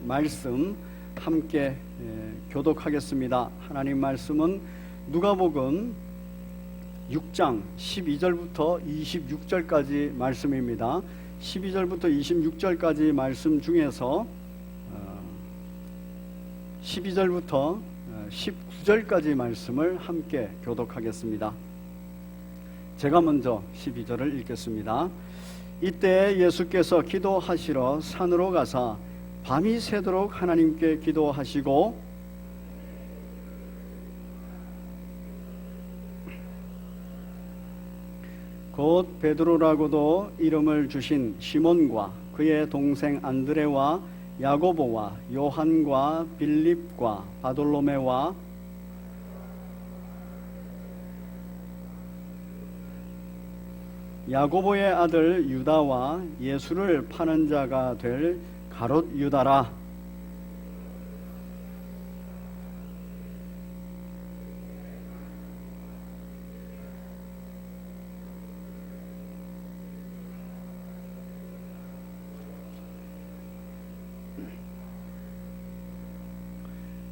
말씀 함께 교독하겠습니다. 하나님 말씀은 누가복음 6장 12절부터 26절까지 말씀입니다. 12절부터 26절까지 말씀 중에서 12절부터 19절까지 말씀을 함께 교독하겠습니다. 제가 먼저 12절을 읽겠습니다. 이때 예수께서 기도하시러 산으로 가사 밤이 새도록 하나님께 기도하시고 곧 베드로라고도 이름을 주신 시몬과 그의 동생 안드레와 야고보와 요한과 빌립과 바돌로메와 야고보의 아들 유다와 예수를 파는 자가 될 가롯 유다라.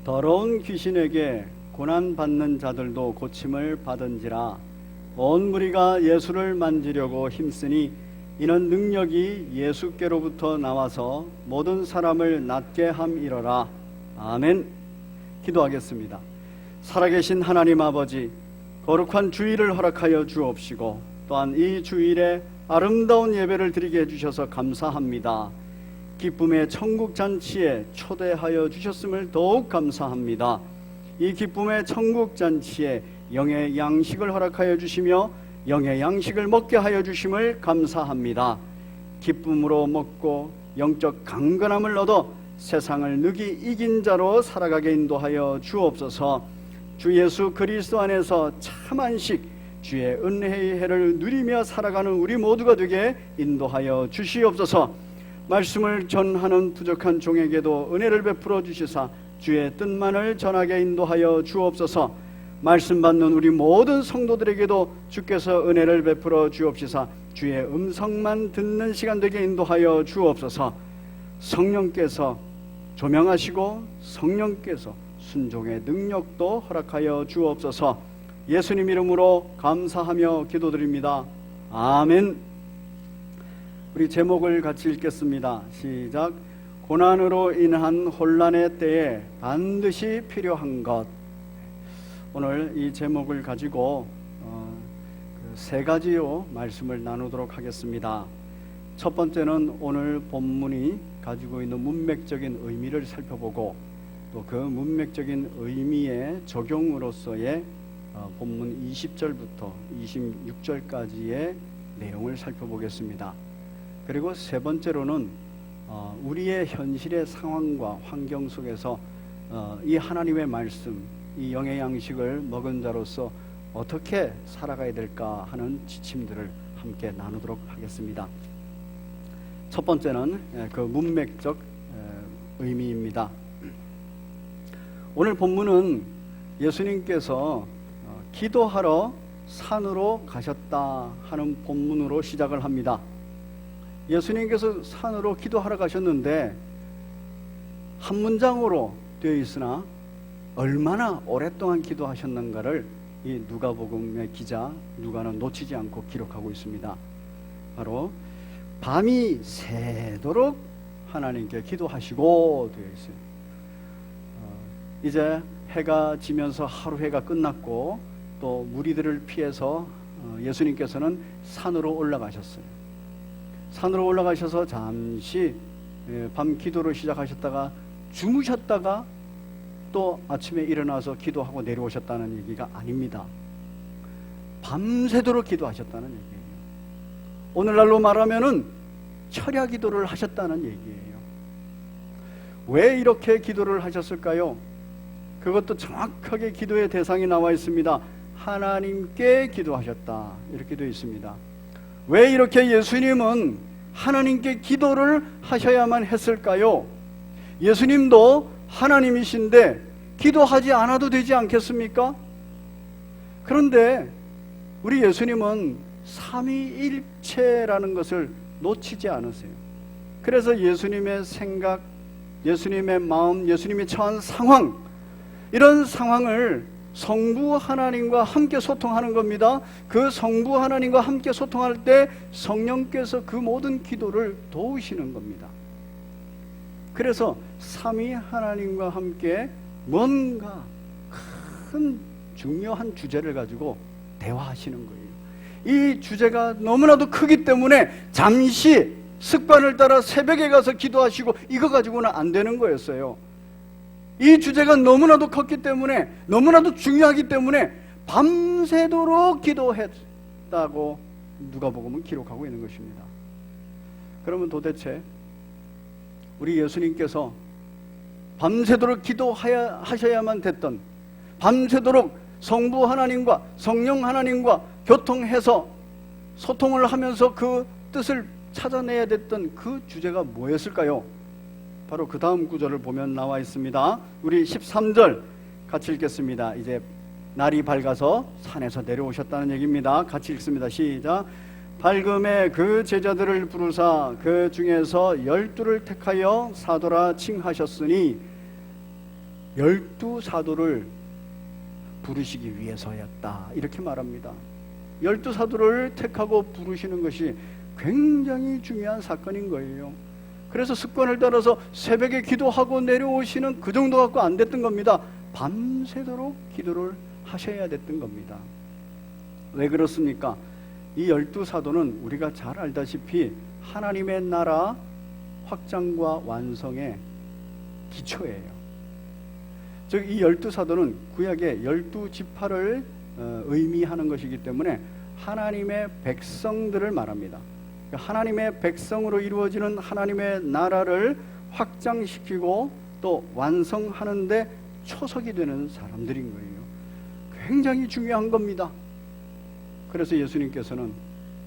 더러운 귀신에게 고난받는 자들도 고침을 받은지라. 온 무리가 예수를 만지려고 힘쓰니 이는 능력이 예수께로부터 나와서 모든 사람을 낫게 함이러라. 아멘. 기도하겠습니다. 살아계신 하나님 아버지, 거룩한 주일을 허락하여 주옵시고 또한 이 주일에 아름다운 예배를 드리게 해주셔서 감사합니다. 기쁨의 천국잔치에 초대하여 주셨음을 더욱 감사합니다. 이 기쁨의 천국잔치에 영의 양식을 허락하여 주시며 영의 양식을 먹게 하여 주심을 감사합니다. 기쁨으로 먹고 영적 강건함을 얻어 세상을 능히 이긴 자로 살아가게 인도하여 주옵소서. 주 예수 그리스도 안에서 참 안식 주의 은혜의 해를 누리며 살아가는 우리 모두가 되게 인도하여 주시옵소서. 말씀을 전하는 부족한 종에게도 은혜를 베풀어 주시사 주의 뜻만을 전하게 인도하여 주옵소서. 말씀 받는 우리 모든 성도들에게도 주께서 은혜를 베풀어 주옵시사 주의 음성만 듣는 시간 되게 인도하여 주옵소서. 성령께서 조명하시고 성령께서 순종의 능력도 허락하여 주옵소서. 예수님 이름으로 감사하며 기도드립니다. 아멘. 우리 제목을 같이 읽겠습니다. 시작. 고난으로 인한 혼란의 때에 반드시 필요한 것. 오늘 이 제목을 가지고 세 가지요 말씀을 나누도록 하겠습니다. 첫 번째는 오늘 본문이 가지고 있는 문맥적인 의미를 살펴보고 또 그 문맥적인 의미의 적용으로서의 본문 20절부터 26절까지의 내용을 살펴보겠습니다. 그리고 세 번째로는 우리의 현실의 상황과 환경 속에서 이 하나님의 말씀, 이 영의 양식을 먹은 자로서 어떻게 살아가야 될까 하는 지침들을 함께 나누도록 하겠습니다. 첫 번째는 그 문맥적 의미입니다. 오늘 본문은 예수님께서 기도하러 산으로 가셨다 하는 본문으로 시작을 합니다. 예수님께서 산으로 기도하러 가셨는데 한 문장으로 되어 있으나 얼마나 오랫동안 기도하셨는가를 이 누가복음의 기자 누가는 놓치지 않고 기록하고 있습니다. 바로 밤이 새도록 하나님께 기도하시고 되어 있어요. 이제 해가 지면서 하루 해가 끝났고 또 무리들을 피해서 예수님께서는 산으로 올라가셨어요. 산으로 올라가셔서 잠시 밤 기도를 시작하셨다가 주무셨다가 또 아침에 일어나서 기도하고 내려오셨다는 얘기가 아닙니다. 밤새도록 기도하셨다는 얘기예요. 오늘날로 말하면은 철야 기도를 하셨다는 얘기예요. 왜 이렇게 기도를 하셨을까요? 그것도 정확하게 기도의 대상이 나와 있습니다. 하나님께 기도하셨다 이렇게 되어 있습니다. 왜 이렇게 예수님은 하나님께 기도를 하셔야만 했을까요? 예수님도 하나님이신데 기도하지 않아도 되지 않겠습니까? 그런데 우리 예수님은 삼위일체라는 것을 놓치지 않으세요. 그래서 예수님의 생각, 예수님의 마음, 예수님이 처한 상황, 이런 상황을 성부 하나님과 함께 소통하는 겁니다. 그 성부 하나님과 함께 소통할 때 성령께서 그 모든 기도를 도우시는 겁니다. 그래서 삼위 하나님과 함께 뭔가 큰 중요한 주제를 가지고 대화하시는 거예요. 이 주제가 너무나도 크기 때문에 잠시 습관을 따라 새벽에 가서 기도하시고 이거 가지고는 안 되는 거였어요. 이 주제가 너무나도 컸기 때문에, 너무나도 중요하기 때문에 밤새도록 기도했다고 누가복음은 기록하고 있는 것입니다. 그러면 도대체 우리 예수님께서 밤새도록 기도하셔야만 됐던, 밤새도록 성부 하나님과 성령 하나님과 교통해서 소통을 하면서 그 뜻을 찾아내야 됐던 그 주제가 뭐였을까요? 바로 그 다음 구절을 보면 나와 있습니다. 우리 13절 같이 읽겠습니다. 이제 날이 밝아서 산에서 내려오셨다는 얘기입니다. 같이 읽습니다. 시작. 밝음에 그 제자들을 부르사 그 중에서 12를 택하여 사도라 칭하셨으니, 12 사도를 부르시기 위해서였다, 이렇게 말합니다. 12 사도를 택하고 부르시는 것이 굉장히 중요한 사건인 거예요. 그래서 습관을 따라서 새벽에 기도하고 내려오시는 그 정도 갖고 안 됐던 겁니다. 밤새도록 기도를 하셔야 됐던 겁니다. 왜 그렇습니까? 이 12 사도는 우리가 잘 알다시피 하나님의 나라 확장과 완성의 기초예요. 즉 이 12 사도는 구약의 12지파를 의미하는 것이기 때문에 하나님의 백성들을 말합니다. 하나님의 백성으로 이루어지는 하나님의 나라를 확장시키고 또 완성하는 데 초석이 되는 사람들인 거예요. 굉장히 중요한 겁니다. 그래서 예수님께서는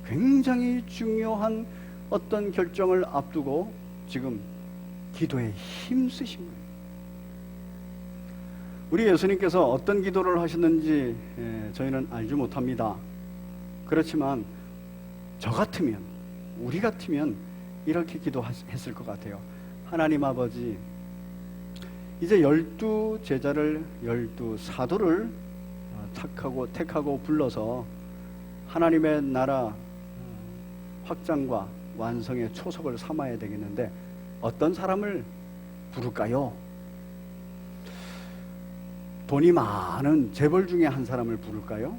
굉장히 중요한 어떤 결정을 앞두고 지금 기도에 힘쓰신 거예요. 우리 예수님께서 어떤 기도를 하셨는지 저희는 알지 못합니다. 그렇지만 저 같으면, 우리 같으면 이렇게 기도했을 것 같아요. 하나님 아버지, 이제 12 제자를, 12 사도를 택하고 불러서 하나님의 나라 확장과 완성의 초석을 삼아야 되겠는데 어떤 사람을 부를까요? 돈이 많은 재벌 중에 한 사람을 부를까요?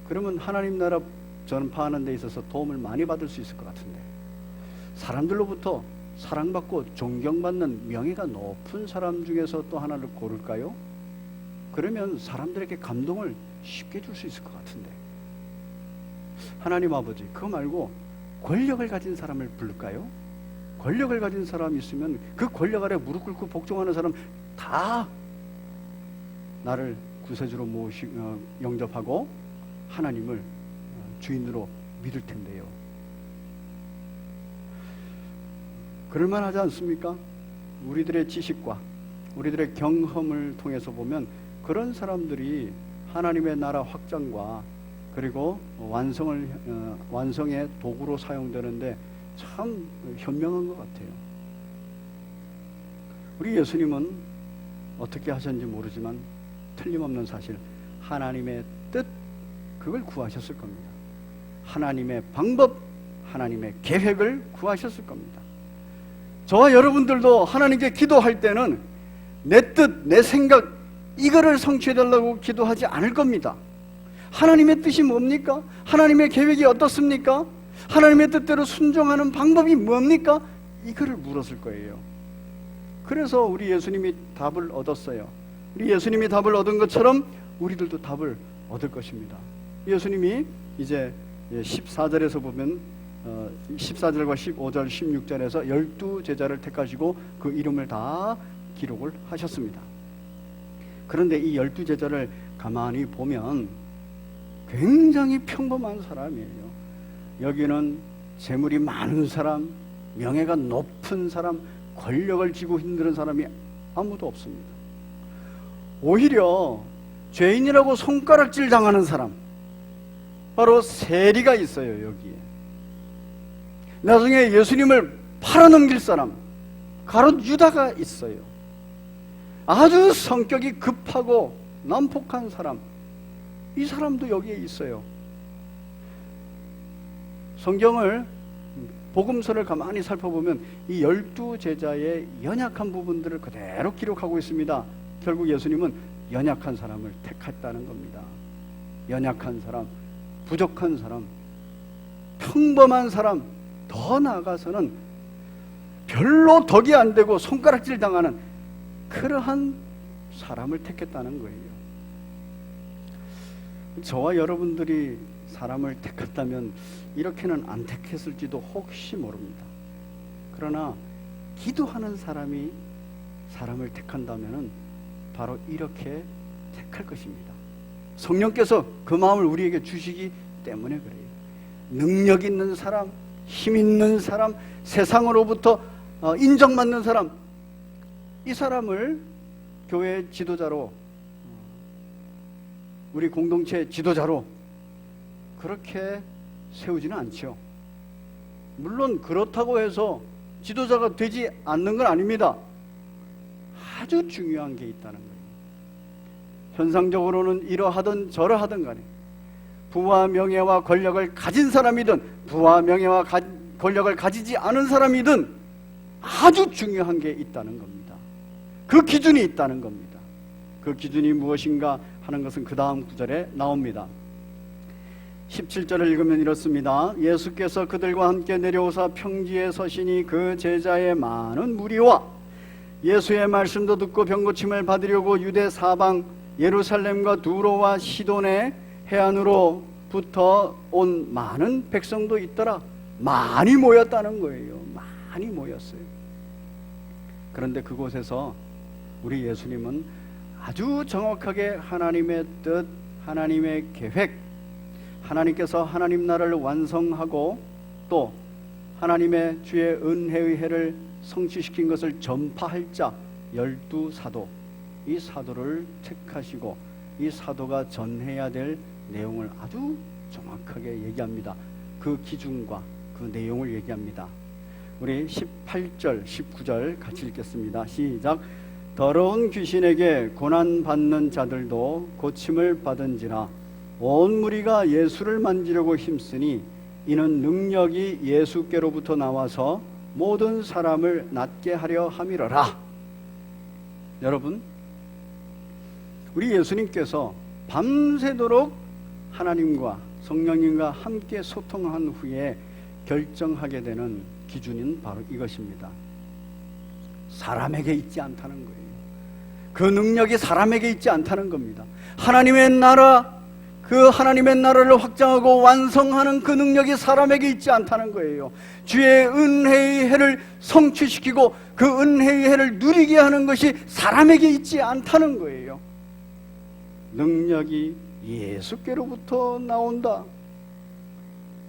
그러면 하나님 나라 전파하는 데 있어서 도움을 많이 받을 수 있을 것 같은데, 사람들로부터 사랑받고 존경받는 명예가 높은 사람 중에서 또 하나를 고를까요? 그러면 사람들에게 감동을 쉽게 줄 수 있을 것 같은데, 하나님 아버지, 그거 말고 권력을 가진 사람을 부를까요? 권력을 가진 사람이 있으면 그 권력 아래 무릎 꿇고 복종하는 사람 다 나를 구세주로 영접하고 하나님을 주인으로 믿을 텐데요. 그럴만하지 않습니까? 우리들의 지식과 우리들의 경험을 통해서 보면 그런 사람들이 하나님의 나라 확장과 그리고 완성의 도구로 사용되는데 참 현명한 것 같아요. 우리 예수님은 어떻게 하셨는지 모르지만 틀림없는 사실, 하나님의 뜻, 그걸 구하셨을 겁니다. 하나님의 방법, 하나님의 계획을 구하셨을 겁니다. 저와 여러분들도 하나님께 기도할 때는 내 뜻, 내 생각, 이거를 성취해달라고 기도하지 않을 겁니다. 하나님의 뜻이 뭡니까? 하나님의 계획이 어떻습니까? 하나님의 뜻대로 순종하는 방법이 뭡니까? 이거를 물었을 거예요. 그래서 우리 예수님이 답을 얻었어요. 우리 예수님이 답을 얻은 것처럼 우리들도 답을 얻을 것입니다. 예수님이 이제 14절에서 보면 14절과 15절, 16절에서 12 제자를 택하시고 그 이름을 다 기록을 하셨습니다. 그런데 이 12 제자를 가만히 보면 굉장히 평범한 사람이에요. 여기는 재물이 많은 사람, 명예가 높은 사람, 권력을 쥐고 힘든 사람이 아무도 없습니다. 오히려 죄인이라고 손가락질 당하는 사람, 바로 세리가 있어요. 여기에 나중에 예수님을 팔아넘길 사람, 가롯 유다가 있어요. 아주 성격이 급하고 난폭한 사람, 이 사람도 여기에 있어요. 성경을, 복음서를 가만히 살펴보면 이 12제자의 연약한 부분들을 그대로 기록하고 있습니다. 결국 예수님은 연약한 사람을 택했다는 겁니다. 연약한 사람, 부족한 사람, 평범한 사람, 더 나아가서는 별로 덕이 안 되고 손가락질 당하는 그러한 사람을 택했다는 거예요. 저와 여러분들이 사람을 택했다면 이렇게는 안 택했을지도 혹시 모릅니다. 그러나 기도하는 사람이 사람을 택한다면 바로 이렇게 택할 것입니다. 성령께서 그 마음을 우리에게 주시기 때문에 그래요. 능력 있는 사람, 힘 있는 사람, 세상으로부터 인정받는 사람, 이 사람을 교회 지도자로, 우리 공동체 지도자로 그렇게 세우지는 않죠. 물론 그렇다고 해서 지도자가 되지 않는 건 아닙니다. 아주 중요한 게 있다는 거예요. 현상적으로는 이러하든 저러하든 간에 부와 명예와 권력을 가진 사람이든 부와 명예와 권력을 가지지 않은 사람이든 아주 중요한 게 있다는 겁니다. 그 기준이 있다는 겁니다. 그 기준이 무엇인가 하는 것은 그 다음 구절에 나옵니다. 17절을 읽으면 이렇습니다. 예수께서 그들과 함께 내려오사 평지에 서시니 그 제자의 많은 무리와 예수의 말씀도 듣고 병고침을 받으려고 유대 사방 예루살렘과 두로와 시돈의 해안으로부터 온 많은 백성도 있더라. 많이 모였다는 거예요. 많이 모였어요. 그런데 그곳에서 우리 예수님은 아주 정확하게 하나님의 뜻, 하나님의 계획, 하나님께서 하나님 나라를 완성하고 또 하나님의 주의 은혜의 해를 성취시킨 것을 전파할 자 12사도, 이 사도를 택하시고 이 사도가 전해야 될 내용을 아주 정확하게 얘기합니다. 그 기준과 그 내용을 얘기합니다. 우리 18절, 19절 같이 읽겠습니다. 시작. 더러운 귀신에게 고난받는 자들도 고침을 받은지라 온 무리가 예수를 만지려고 힘쓰니 이는 능력이 예수께로부터 나와서 모든 사람을 낫게 하려 함이러라. 여러분, 우리 예수님께서 밤새도록 하나님과 성령님과 함께 소통한 후에 결정하게 되는 기준은 바로 이것입니다. 사람에게 있지 않다는 거예요. 그 능력이 사람에게 있지 않다는 겁니다. 하나님의 나라, 그 하나님의 나라를 확장하고 완성하는 그 능력이 사람에게 있지 않다는 거예요. 주의 은혜의 해를 성취시키고 그 은혜의 해를 누리게 하는 것이 사람에게 있지 않다는 거예요. 능력이 예수께로부터 나온다.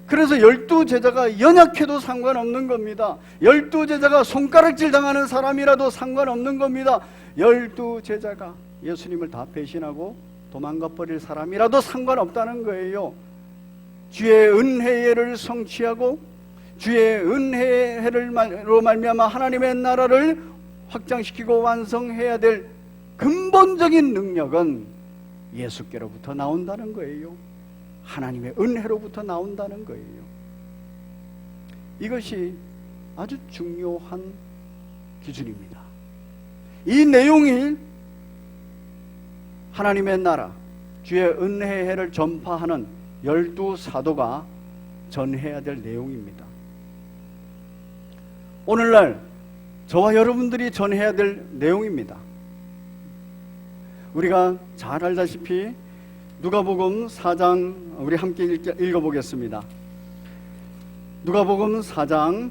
그래서 12제자가 연약해도 상관없는 겁니다. 12제자가 손가락질 당하는 사람이라도 상관없는 겁니다. 12제자가 예수님을 다 배신하고 도망가 버릴 사람이라도 상관없다는 거예요. 주의 은혜를 성취하고 주의 은혜로 말미암아 하나님의 나라를 확장시키고 완성해야 될 근본적인 능력은 예수께로부터 나온다는 거예요. 하나님의 은혜로부터 나온다는 거예요. 이것이 아주 중요한 기준입니다. 이 내용이 하나님의 나라, 주의 은혜의 해를 전파하는 12사도가 전해야 될 내용입니다. 오늘날 저와 여러분들이 전해야 될 내용입니다. 우리가 잘 알다시피 누가복음 4장 우리 함께 읽어보겠습니다. 누가복음 4장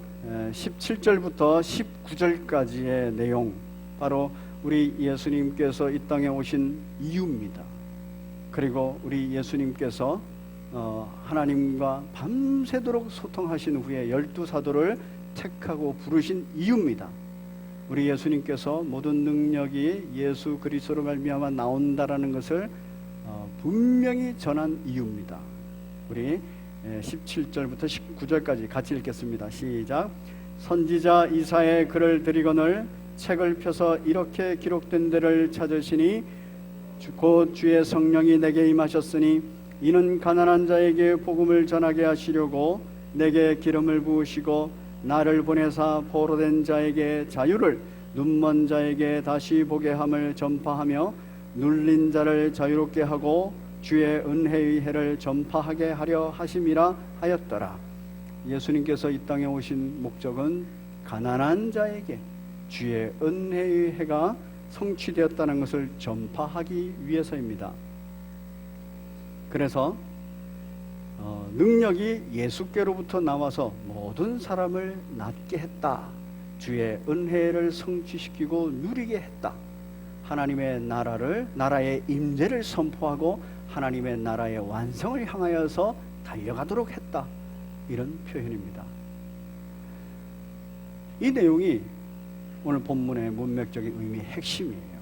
17절부터 19절까지의 내용, 바로 우리 예수님께서 이 땅에 오신 이유입니다. 그리고 우리 예수님께서 하나님과 밤새도록 소통하신 후에 12사도를 택하고 부르신 이유입니다. 우리 예수님께서 모든 능력이 예수 그리스도로 말미암아 나온다라는 것을 분명히 전한 이유입니다. 우리 17절부터 19절까지 같이 읽겠습니다. 시작. 선지자 이사야의 글을 드리거늘 책을 펴서 이렇게 기록된 데를 찾으시니 곧 주의 성령이 내게 임하셨으니 이는 가난한 자에게 복음을 전하게 하시려고 내게 기름을 부으시고 나를 보내사 포로된 자에게 자유를, 눈먼 자에게 다시 보게 함을 전파하며 눌린 자를 자유롭게 하고 주의 은혜의 해를 전파하게 하려 하심이라 하였더라. 예수님께서 이 땅에 오신 목적은 가난한 자에게 주의 은혜의 해가 성취되었다는 것을 전파하기 위해서입니다. 그래서 능력이 예수께로부터 나와서 모든 사람을 낫게 했다. 주의 은혜를 성취시키고 누리게 했다. 하나님의 나라의 임재를 선포하고 하나님의 나라의 완성을 향하여서 달려가도록 했다. 이런 표현입니다. 이 내용이 오늘 본문의 문맥적인 의미의 핵심이에요.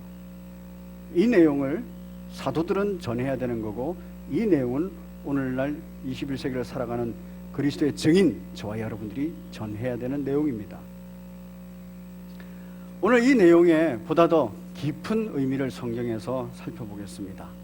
이 내용을 사도들은 전해야 되는 거고, 이 내용은 오늘날 21세기를 살아가는 그리스도의 증인 저와 여러분들이 전해야 되는 내용입니다. 오늘 이 내용에 보다 더 깊은 의미를 성경에서 살펴보겠습니다.